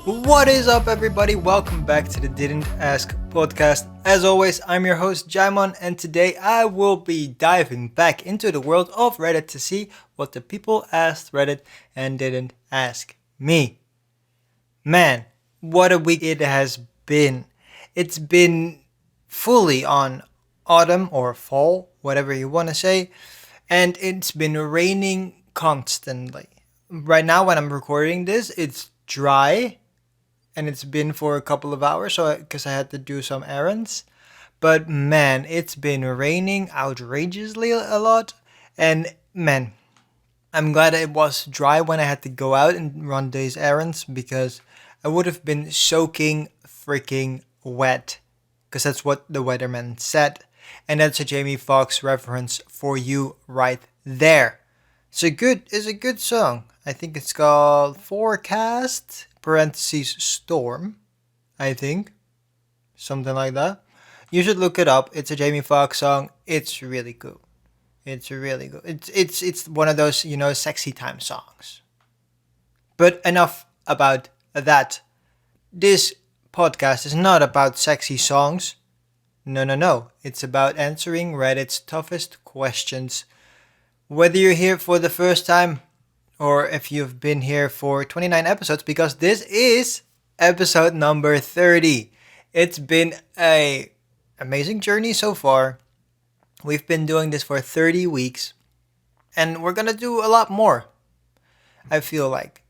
What is up, everybody? Welcome back to the Didn't Ask podcast. As always, I'm your host, Djimon, and today I will be diving back into the world of Reddit to see what the people asked Reddit and didn't ask me. Man, what a week it has been. It's been fully on autumn or fall, whatever you want to say, and it's been raining constantly. Right now, when I'm recording this, it's dry and it's been for a couple of hours, so because I had to do some errands. But man, it's been raining outrageously a lot, and man, I'm glad it was dry when I had to go out and run these errands because I would have been soaking freaking wet. Because that's what the weatherman said. And that's a Jamie Foxx reference for you right there. It's a good song. I think it's called Forecast parentheses Storm. I think. Something like that. You should look it up. It's a Jamie Foxx song. It's really cool. It's really good. It's one of those, sexy time songs. But enough about that. This podcast is not about sexy songs. No. It's about answering Reddit's toughest questions. Whether you're here for the first time or if you've been here for 29 episodes, because this is episode number 30. It's been an amazing journey so far. We've been doing this for 30 weeks, and we're gonna do a lot more. I feel like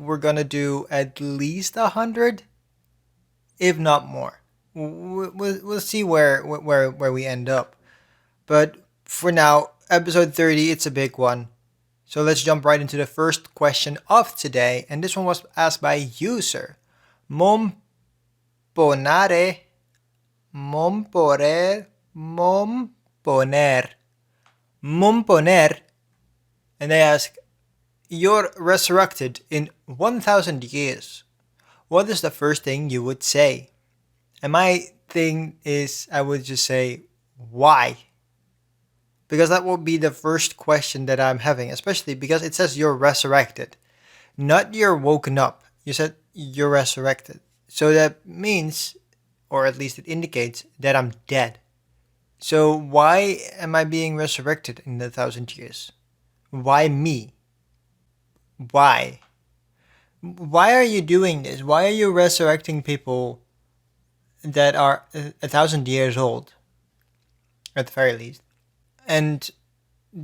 we're gonna do at least 100, if not more. We'll see where we end up. But for now, episode 30, it's a big one. So let's jump right into the first question of today, and this one was asked by user Momponare. Momponer, and they ask, you're resurrected in 1,000 years. What is the first thing you would say? And my thing is, I would just say, why? Because that will be the first question that I'm having, especially because it says you're resurrected, not you're woken up. You said you're resurrected. So that means, or at least it indicates, that I'm dead. So why am I being resurrected in 1,000 years? Why me? Why? Why are you doing this? Why are you resurrecting people that are 1,000 years old, at the very least, and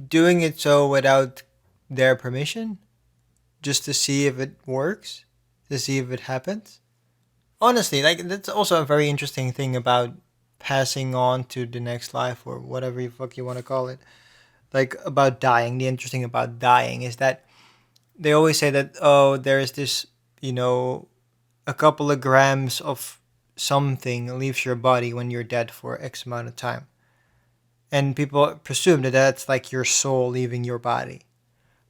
doing it so without their permission, just to see if it works, to see if it happens? Honestly, that's also a very interesting thing about passing on to the next life, or whatever the fuck you want to call it. Like, about dying. The interesting about dying is that they always say that, oh, there's this, a couple of grams of something leaves your body when you're dead for X amount of time. And people presume that that's like your soul leaving your body.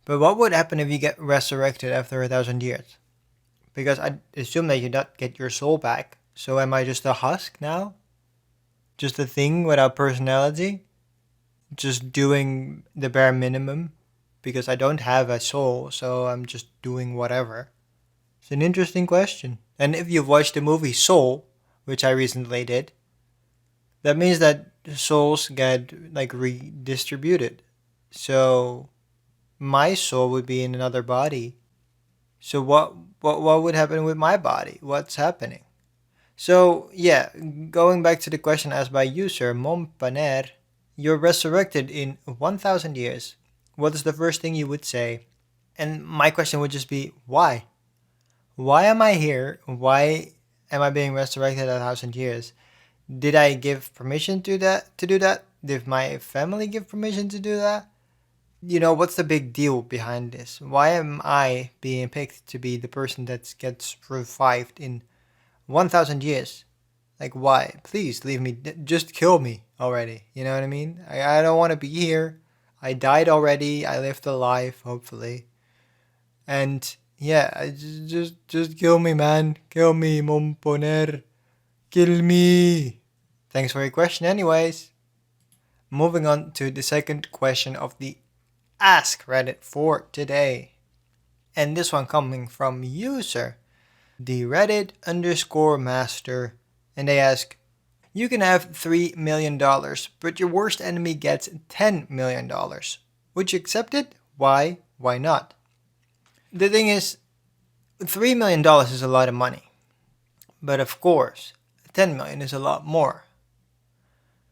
But what would happen if you get resurrected after 1,000 years? Because I assume that you don't get your soul back. So am I just a husk now? Just a thing without personality? Just doing the bare minimum? Because I don't have a soul, so I'm just doing whatever. It's an interesting question. And if you've watched the movie Soul, which I recently did, that means that souls get redistributed. So my soul would be in another body. So what would happen with my body? What's happening? So yeah, going back to the question asked by user Mompaner, you're resurrected in 1,000 years. What is the first thing you would say? And my question would just be, why? Why am I here? Why am I being resurrected 1,000 years? Did I give permission to do that? Did my family give permission to do that? What's the big deal behind this? Why am I being picked to be the person that gets revived in 1,000 years? Like, why? Please leave me. Just kill me already. You know what I mean? I don't want to be here. I died already. I lived a life, hopefully. And yeah, just kill me, man. Kill me, Momponer. Kill me. Thanks for your question, anyways. Moving on to the second question of the Ask Reddit for today. And this one coming from user the Reddit underscore master, and they ask, you can have $3 million, but your worst enemy gets $10 million. Would you accept it? Why? Why not? The thing is, $3 million is a lot of money. But of course, 10 million is a lot more.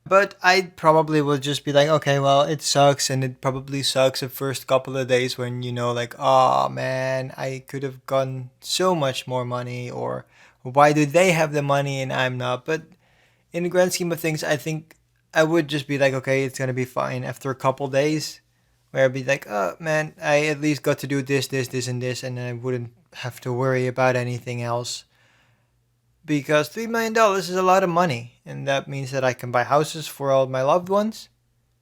But I probably will just be like, okay, well, it sucks, and it probably sucks the first couple of days when like, oh man, I could have gotten so much more money, or why do they have the money and I'm not? But in the grand scheme of things, I think I would just be like, okay, it's gonna be fine after a couple days, where I'd be like, oh man, I at least got to do this, this, this, and this, and I wouldn't have to worry about anything else. Because $3 million is a lot of money, and that means that I can buy houses for all my loved ones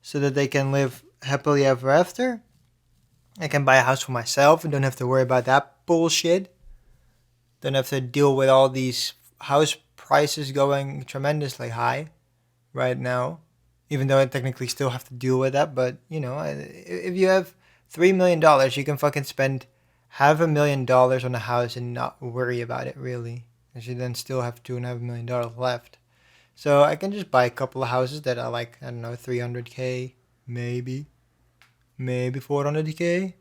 so that they can live happily ever after. I can buy a house for myself and don't have to worry about that bullshit. Don't have to deal with all these house prices going tremendously high right now. Even though I technically still have to deal with that, but if you have $3 million, you can fucking spend $500,000 on a house and not worry about it really. And you then still have $2.5 million left. So I can just buy a couple of houses that are like, I don't know, 300K, maybe 400K.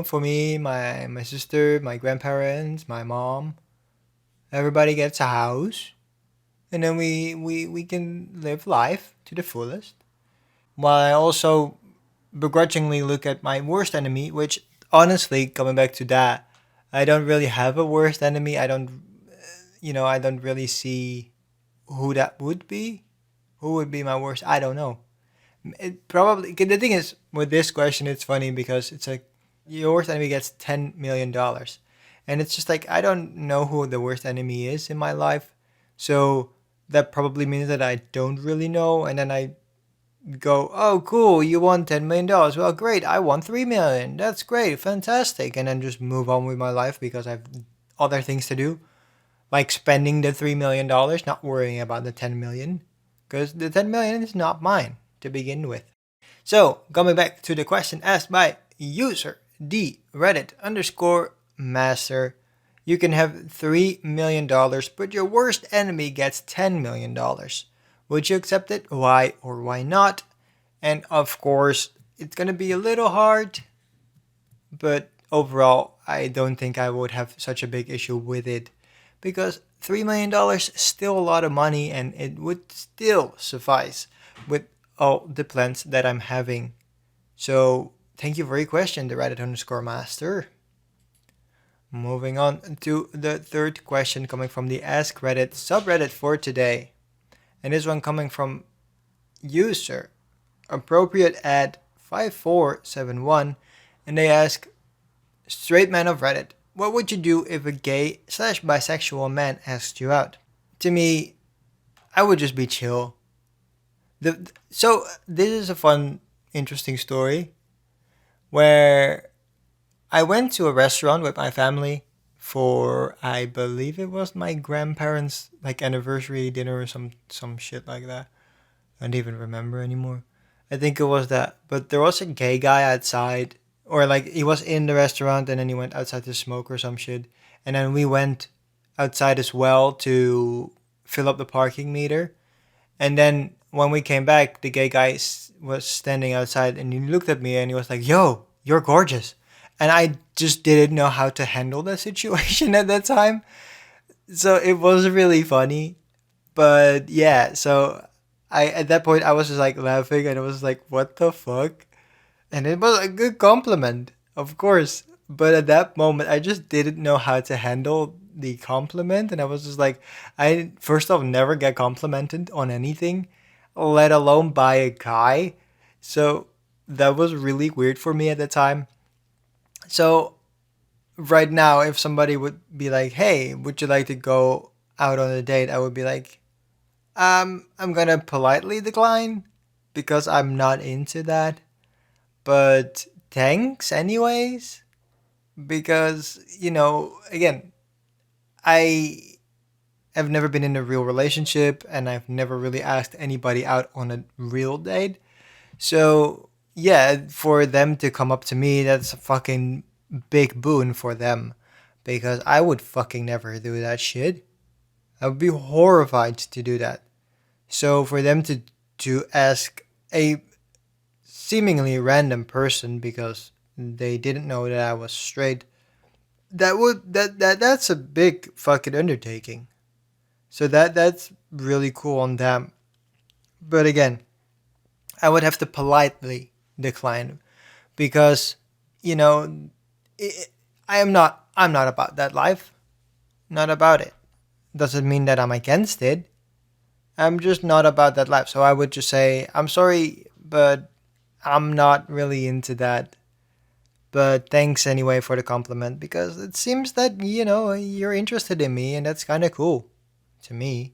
For me, my sister, my grandparents, my mom, everybody gets a house, and then we can live life to the fullest. While I also begrudgingly look at my worst enemy, which honestly, coming back to that, I don't really have a worst enemy. I don't really see who that would be. Who would be my worst? I don't know. It probably, the thing is with this question, it's funny because it's like your worst enemy gets $10 million, and it's just like I don't know who the worst enemy is in my life, so that probably means that I don't really know, and then I go, oh cool, you won $10 million. Well, great, I won 3 million. That's great, fantastic, and then just move on with my life because I've other things to do, like spending the $3 million, not worrying about the 10 million, because the 10 million is not mine to begin with. So, coming back to the question asked by user D Reddit underscore master, you can have $3 million, but your worst enemy gets $10 million. Would you accept it? Why or why not? And of course, it's gonna be a little hard, but overall, I don't think I would have such a big issue with it, because $3 million is still a lot of money, and it would still suffice with all the plans that I'm having. So thank you for your question, the Reddit underscore master. Moving on to the third question coming from the Ask Reddit subreddit for today. And this one coming from user appropriate at 5471, and they ask, straight man of Reddit, what would you do if a gay/bisexual man asked you out? To me, I would just be chill. So this is a fun, interesting story where I went to a restaurant with my family for, I believe it was my grandparents' like anniversary dinner or some shit like that. I don't even remember anymore. I think it was that. But there was a gay guy outside, or like he was in the restaurant and then he went outside to smoke or some shit. And then we went outside as well to fill up the parking meter. And then when we came back, the gay guy was standing outside and he looked at me and he was like, yo, you're gorgeous. And I just didn't know how to handle the situation at that time. So it was really funny. But yeah, so at that point I was just like laughing and I was like, what the fuck? And it was a good compliment, of course. But at that moment I just didn't know how to handle the compliment, and I was just like, I first off never get complimented on anything, let alone by a guy. So that was really weird for me at the time. So right now, if somebody would be like, hey, would you like to go out on a date? I would be like, I'm gonna politely decline because I'm not into that. But thanks anyways. Because, again, I have never been in a real relationship and I've never really asked anybody out on a real date. So, yeah, for them to come up to me, that's a fucking big boon for them. because I would fucking never do that shit. I would be horrified to do that. So for them to ask a seemingly random person because they didn't know that I was straight, that's a big fucking undertaking. So that's really cool on them. But again, I would have to politely decline because you know I I'm not about that life. Not about it. Doesn't mean that I'm against it. I'm just not about that life. So I would just say, I'm sorry, but I'm not really into that. But thanks anyway for the compliment because it seems that, you're interested in me and that's kind of cool to me.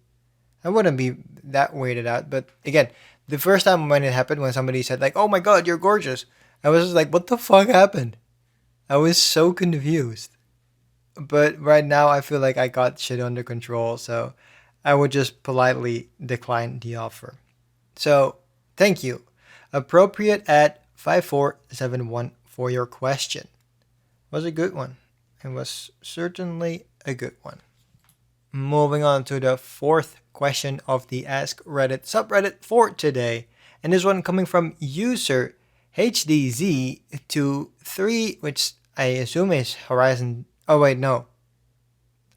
I wouldn't be that weirded out. But again, the first time when it happened, when somebody said, like, oh my god, you're gorgeous, I was just like, what the fuck happened? I was so confused. But right now, I feel like I got shit under control. So I would just politely decline the offer. So, thank you. Appropriate at 5471 for your question. Was a good one. It was certainly a good one. Moving on to the fourth question of the Ask Reddit subreddit for today. And this one coming from user HDZ23, which I assume is Horizon. Oh, wait, no.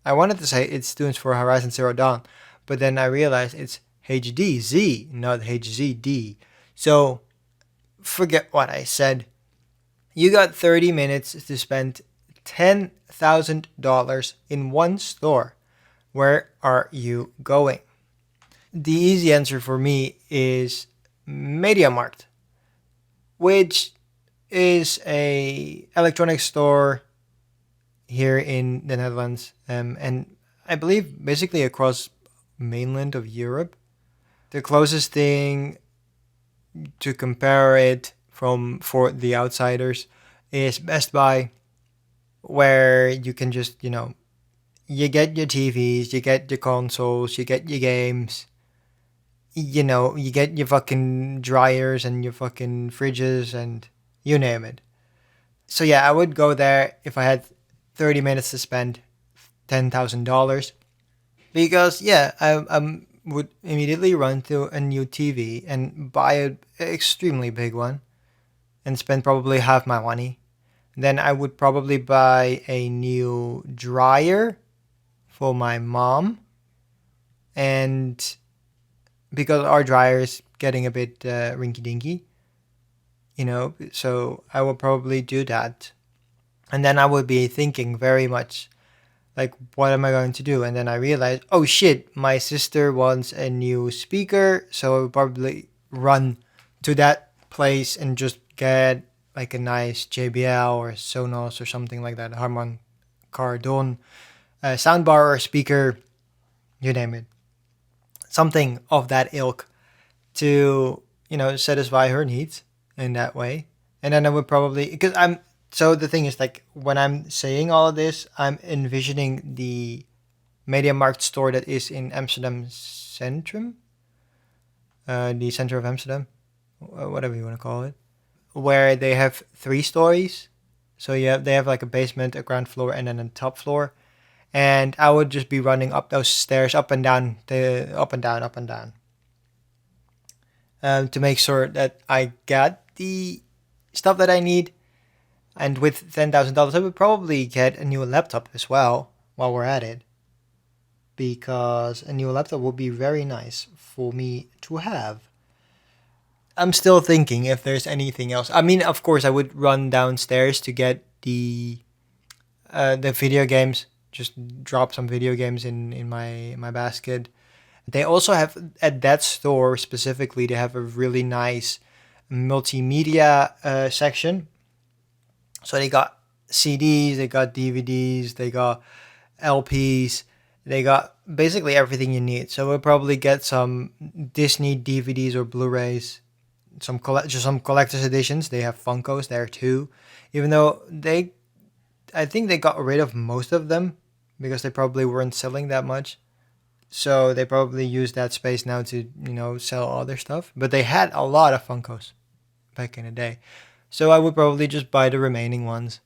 I wanted to say it's students for Horizon Zero Dawn, but then I realized it's HDZ, not HZD. So forget what I said. You got 30 minutes to spend $10,000 in one store. Where are you going? The easy answer for me is MediaMarkt, which is a electronics store here in the Netherlands, and I believe basically across mainland of Europe. The closest thing to compare it from for the outsiders is Best Buy, where you can just you get your TVs, you get your consoles, you get your games, you get your fucking dryers and your fucking fridges and you name it. So yeah, I would go there if I had 30 minutes to spend $10,000 because yeah, I would immediately run to a new TV and buy an extremely big one and spend probably half my money. Then I would probably buy a new dryer for my mom, and because our dryer is getting a bit rinky dinky, so I will probably do that. And then I would be thinking very much like, what am I going to do? And then I realized, oh shit, my sister wants a new speaker, so I would probably run to that place and just get like a nice JBL or Sonos or something like that, Harman Kardon soundbar or speaker, you name it, something of that ilk to satisfy her needs in that way. And then I would probably, because I'm so the thing is, like, when I'm saying all of this, I'm envisioning the MediaMarkt store that is in Amsterdam Centrum, the center of Amsterdam, whatever you want to call it, where they have 3 stories. So they have like a basement, a ground floor, and then a top floor. And I would just be running up those stairs, up and down, up and down, up and down, to make sure that I got the stuff that I need. And with $10,000, I would probably get a new laptop as well while we're at it, because a new laptop would be very nice for me to have. I'm still thinking if there's anything else. I mean, of course, I would run downstairs to get the video games. Just drop some video games in my basket. They also have, at that store specifically, they have a really nice multimedia section. So they got CDs, they got DVDs, they got LPs, they got basically everything you need. So we'll probably get some Disney DVDs or Blu-rays, just some collector's editions. They have Funkos there too, even though I think they got rid of most of them because they probably weren't selling that much. So they probably use that space now to sell other stuff. But they had a lot of Funkos back in the day. So I would probably just buy the remaining ones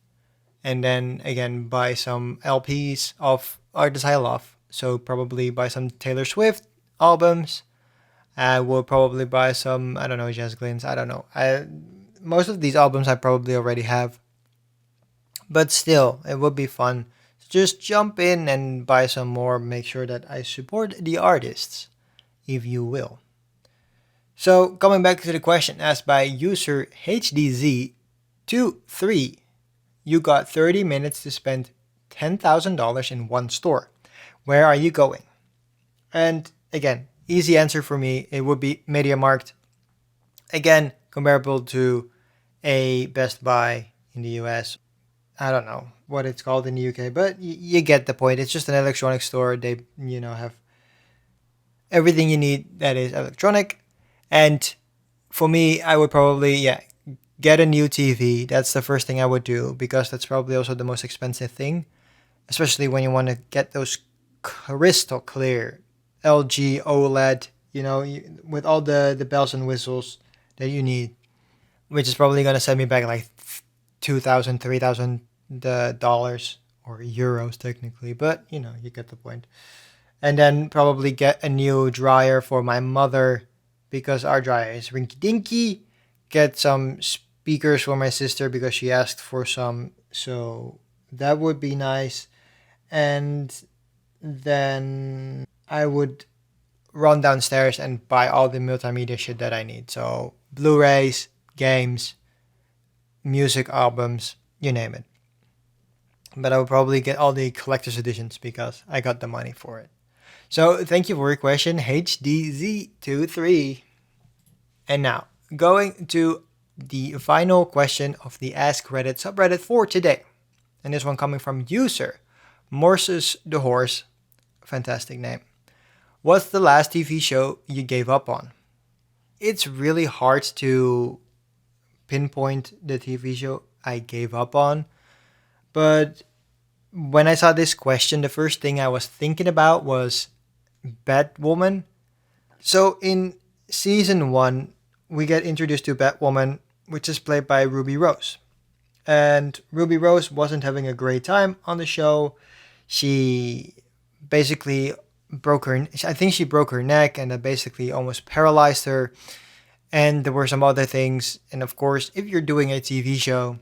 and then again buy some LPs of artists I love. So probably buy some Taylor Swift albums. I will probably buy some, I don't know, Jazz Glynns. I don't know. Most of these albums I probably already have, but still, it would be fun. Just jump in and buy some more. Make sure that I support the artists, if you will. So coming back to the question asked by user HDZ23, you got 30 minutes to spend $10,000 in one store. Where are you going? And again, easy answer for me, it would be MediaMarkt. Again, comparable to a Best Buy in the US. I don't know what it's called in the UK, but you get the point. It's just an electronics store. They, have everything you need that is electronic. And for me, I would probably, get a new TV. That's the first thing I would do because that's probably also the most expensive thing, especially when you want to get those crystal clear LG OLED, with all the bells and whistles that you need, which is probably going to set me back like 2,000, $3,000 or euros technically, but you get the point. And then probably get a new dryer for my mother because our dryer is rinky dinky. Get some speakers for my sister because she asked for some, so that would be nice. And then I would run downstairs and buy all the multimedia shit that I need. So Blu-rays, games, music albums, you name it. But I would probably get all the collector's editions because I got the money for it. So thank you for your question, HDZ23. And now, going to the final question of the Ask Reddit subreddit for today. And this one coming from user Morses the Horse. Fantastic name. What's the last TV show you gave up on? It's really hard to pinpoint the TV show I gave up on. But when I saw this question, the first thing I was thinking about was Batwoman. So in season 1, we get introduced to Batwoman, which is played by Ruby Rose. And Ruby Rose wasn't having a great time on the show. She basically I think she broke her neck and that basically almost paralyzed her. And there were some other things. And of course, if you're doing a TV show,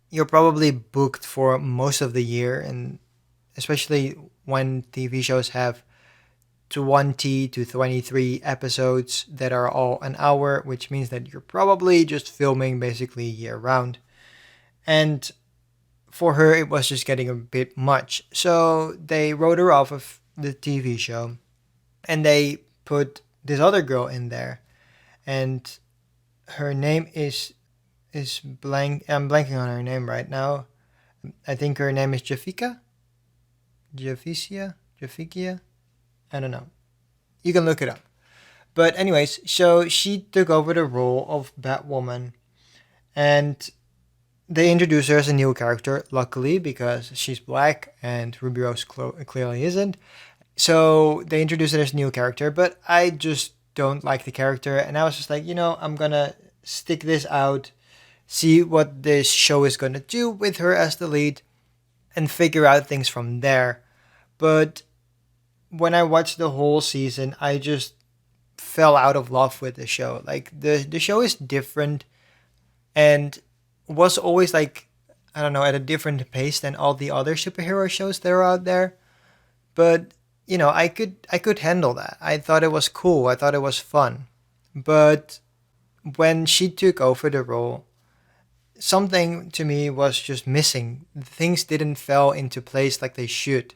you're probably booked for most of the year. And especially when TV shows have 20 to 23 episodes that are all an hour, which means that you're probably just filming basically year round. And for her, it was just getting a bit much. So they wrote her off of the TV show and they put this other girl in there. And her name is blank. I'm blanking on her name right now. I think her name is Jafikia. I don't know. You can look it up. But anyways, so she took over the role of Batwoman. And they introduced her as a new character, luckily, because she's black and Ruby Rose clearly isn't. So they introduced her as a new character, but I just don't like the character. And I was just like, I'm going to stick this out, see what this show is going to do with her as the lead, and figure out things from there. But when I watched the whole season, I just fell out of love with the show. Like, the show is different and was always like, I don't know, at a different pace than all the other superhero shows that are out there. But, I could handle that. I thought it was cool. I thought it was fun. But when she took over the role, something to me was just missing. Things didn't fall into place like they should.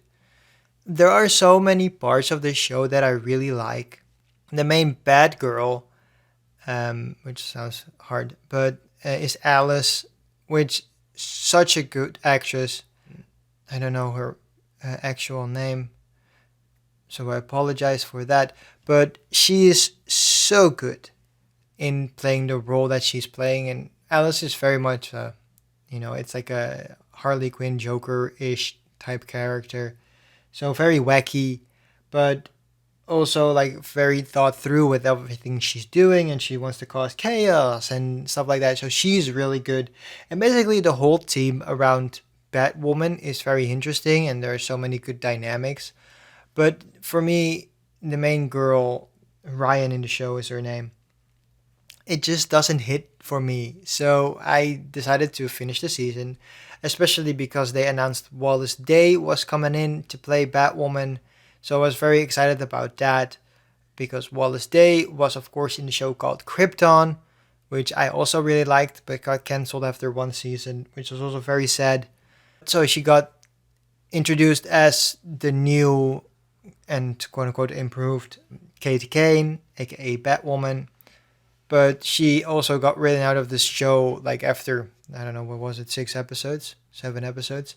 There are so many parts of the show that I really like. The main bad girl, which sounds hard, but is Alice, which such a good actress. I don't know her actual name, so I apologize for that. But she is so good in playing the role that she's playing, and Alice is very much, it's like a Harley Quinn Joker-ish type character. So very wacky, but also like very thought through with everything she's doing, and she wants to cause chaos and stuff like that. So she's really good. And basically the whole team around Batwoman is very interesting and there are so many good dynamics. But for me, the main girl, Ryan in the show is her name, it just doesn't hit for me. So I decided to finish the season, especially because they announced Wallace Day was coming in to play Batwoman. So I was very excited about that because Wallace Day was, of course, in the show called Krypton, which I also really liked, but got cancelled after one season, which was also very sad. So she got introduced as the new and quote unquote improved Kate Kane, aka Batwoman. But she also got written out of this show like after, I don't know, what was it, 6 episodes, 7 episodes.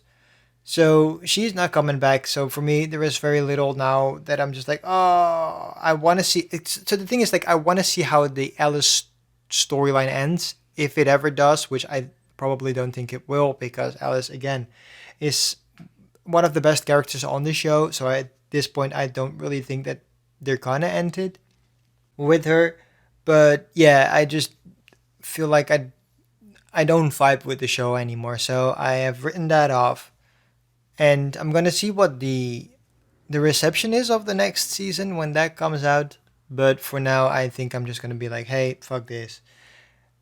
So she's not coming back. So for me, there is very little now that I'm just like, oh, I want to see. So the thing is, like, I want to see how the Alice storyline ends, if it ever does, which I probably don't think it will, because Alice, again, is one of the best characters on the show. So at this point, I don't really think that they're gonna end it with her. But yeah, I just feel like I don't vibe with the show anymore. So I have written that off, and I'm gonna see what the reception is of the next season when that comes out. But for now, I think I'm just gonna be like, hey, fuck this.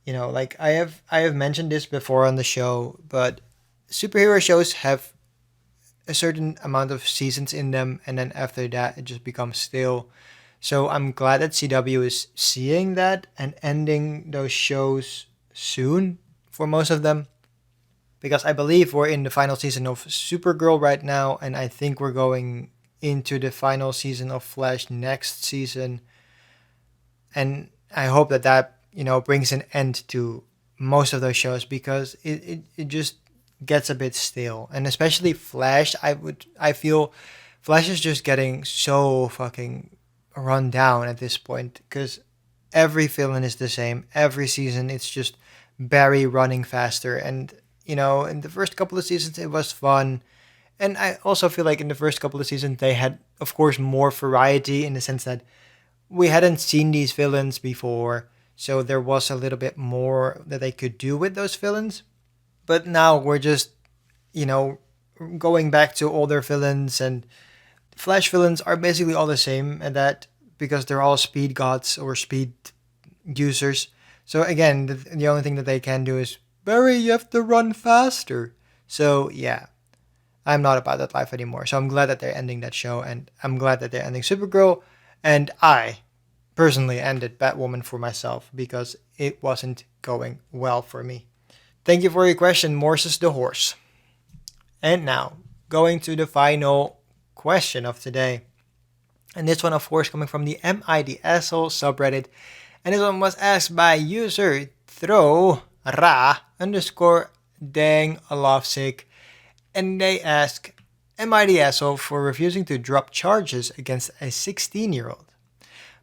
Like I have mentioned this before on the show, but superhero shows have a certain amount of seasons in them, and then after that, it just becomes stale. So I'm glad that CW is seeing that and ending those shows soon for most of them, because I believe we're in the final season of Supergirl right now, and I think we're going into the final season of Flash next season. And I hope that brings an end to most of those shows, because it just gets a bit stale. And especially Flash, I feel Flash is just getting so fucking run down at this point, because every villain is the same. Every season it's just Barry running faster, and in the first couple of seasons it was fun. And I also feel like in the first couple of seasons they had, of course, more variety, in the sense that we hadn't seen these villains before, so there was a little bit more that they could do with those villains. But now we're just, you know, going back to older villains, and Flash villains are basically all the same at that, because they're all speed gods or speed users. So again, the only thing that they can do is, Barry, you have to run faster. So yeah, I'm not about that life anymore. So I'm glad that they're ending that show, and I'm glad that they're ending Supergirl. And I personally ended Batwoman for myself because it wasn't going well for me. Thank you for your question, Morses the Horse. And now, going to the final question of today. And this one, of course, coming from the MIDSL subreddit. And this one was asked by user throw ra underscore dang lovesick. And they ask, am I the asshole for refusing to drop charges against a 16-year-old?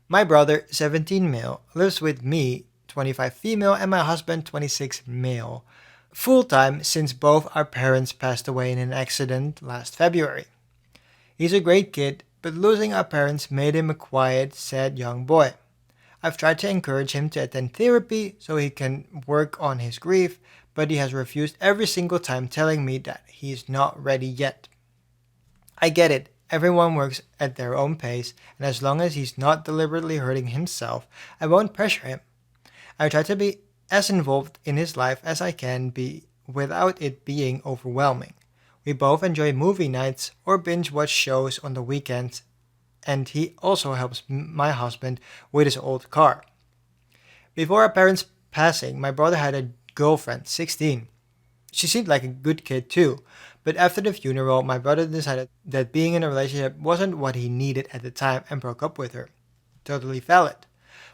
My brother, 17 male, lives with me, 25 female, and my husband, 26 male, full-time since both our parents passed away in an accident last February. He's a great kid, but losing our parents made him a quiet, sad young boy. I've tried to encourage him to attend therapy so he can work on his grief, but he has refused every single time, telling me that he's not ready yet. I get it, everyone works at their own pace, and as long as he's not deliberately hurting himself, I won't pressure him. I try to be as involved in his life as I can be without it being overwhelming. We both enjoy movie nights or binge watch shows on the weekends, and he also helps my husband with his old car. Before our parents' passing, my brother had a girlfriend, 16. She seemed like a good kid too, but after the funeral, my brother decided that being in a relationship wasn't what he needed at the time and broke up with her. Totally valid.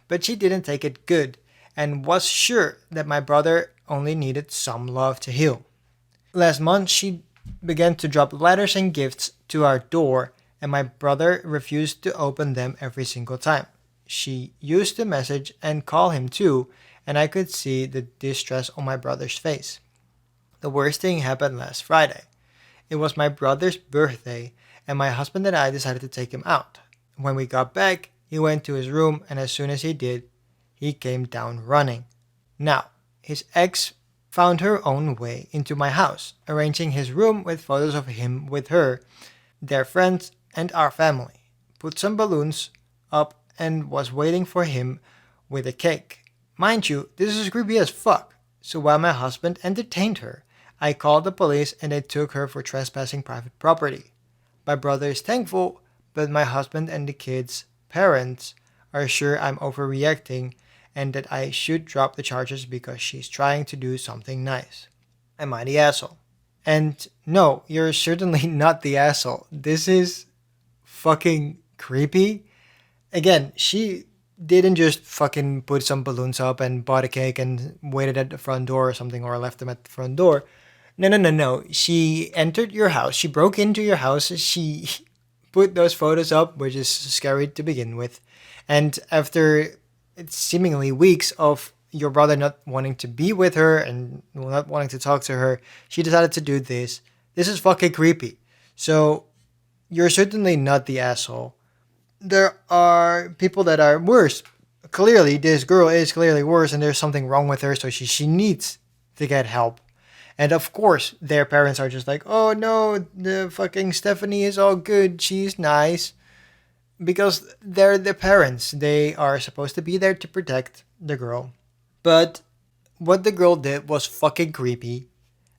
But she didn't take it good and was sure that my brother only needed some love to heal. Last month, she began to drop letters and gifts to our door, and my brother refused to open them every single time. She used to message and call him too, and I could see the distress on my brother's face. The worst thing happened last Friday. It was my brother's birthday, and my husband and I decided to take him out. When we got back, he went to his room, and as soon as he did, he came down running. Now, his ex found her own way into my house, arranging his room with photos of him with her, their friends, and our family. Put some balloons up and was waiting for him with a cake. Mind you, this is creepy as fuck. So while my husband entertained her, I called the police and they took her for trespassing private property. My brother is thankful, but my husband and the kids' parents are sure I'm overreacting and that I should drop the charges because she's trying to do something nice. Am I the asshole? And no, you're certainly not the asshole. This is fucking creepy. Again, she didn't just fucking put some balloons up and bought a cake and waited at the front door or something, or left them at the front door. No, no, no, no. She entered your house. She broke into your house. She put those photos up, which is scary to begin with. And after seemingly weeks of your brother not wanting to be with her and not wanting to talk to her, she decided to do this. This is fucking creepy. So you're certainly not the asshole. There are people that are worse. Clearly, this girl is clearly worse and there's something wrong with her, so she needs to get help. And of course, their parents are just like, oh no, the fucking Stephanie is all good, she's nice. Because they're the parents. They are supposed to be there to protect the girl. But what the girl did was fucking creepy.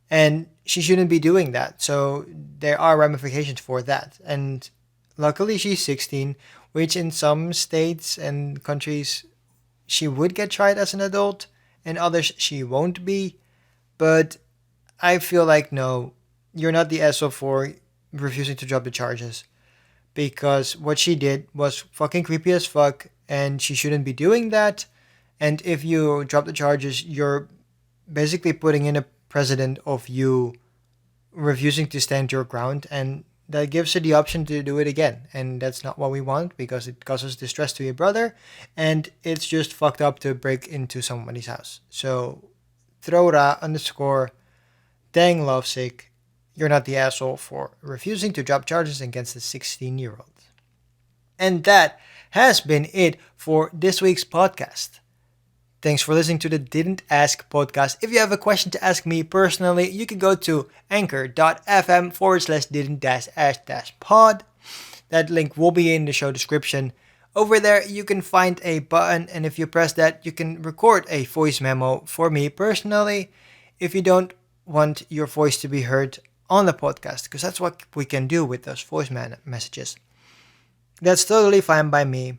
And she shouldn't be doing that. So there are ramifications for that. And luckily she's 16, which in some states and countries she would get tried as an adult. In others she won't be. But I feel like no, you're not the asshole for refusing to drop the charges. Because what she did was fucking creepy as fuck and she shouldn't be doing that. And if you drop the charges, you're basically putting in a precedent of you refusing to stand your ground, and that gives her the option to do it again. And that's not what we want because it causes distress to your brother and it's just fucked up to break into somebody's house. So Throra underscore dang lovesick, you're not the asshole for refusing to drop charges against a 16-year-old. And that has been it for this week's podcast. Thanks for listening to the Didn't Ask podcast. If you have a question to ask me personally, you can go to anchor.fm/didn't-ask-pod. That link will be in the show description. Over there, you can find a button, and if you press that, you can record a voice memo for me personally if you don't want your voice to be heard on the podcast, because that's what we can do with those voice messages. That's totally fine by me.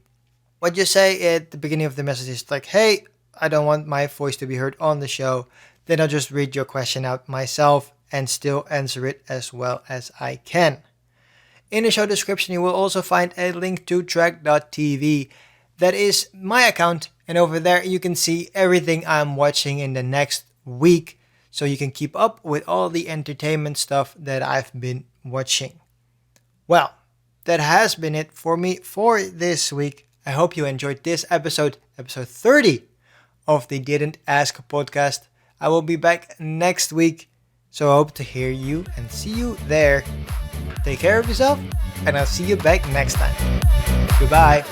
What you say at the beginning of the message is like, hey, I don't want my voice to be heard on the show. Then I'll just read your question out myself and still answer it as well as I can. In the show description, you will also find a link to track.tv. That is my account, and over there you can see everything I'm watching in the next week, so you can keep up with all the entertainment stuff that I've been watching. Well, that has been it for me for this week. I hope you enjoyed this episode 30 of the Didn't Ask podcast. I will be back next week, so I hope to hear you and see you there. Take care of yourself, and I'll see you back next time. Goodbye.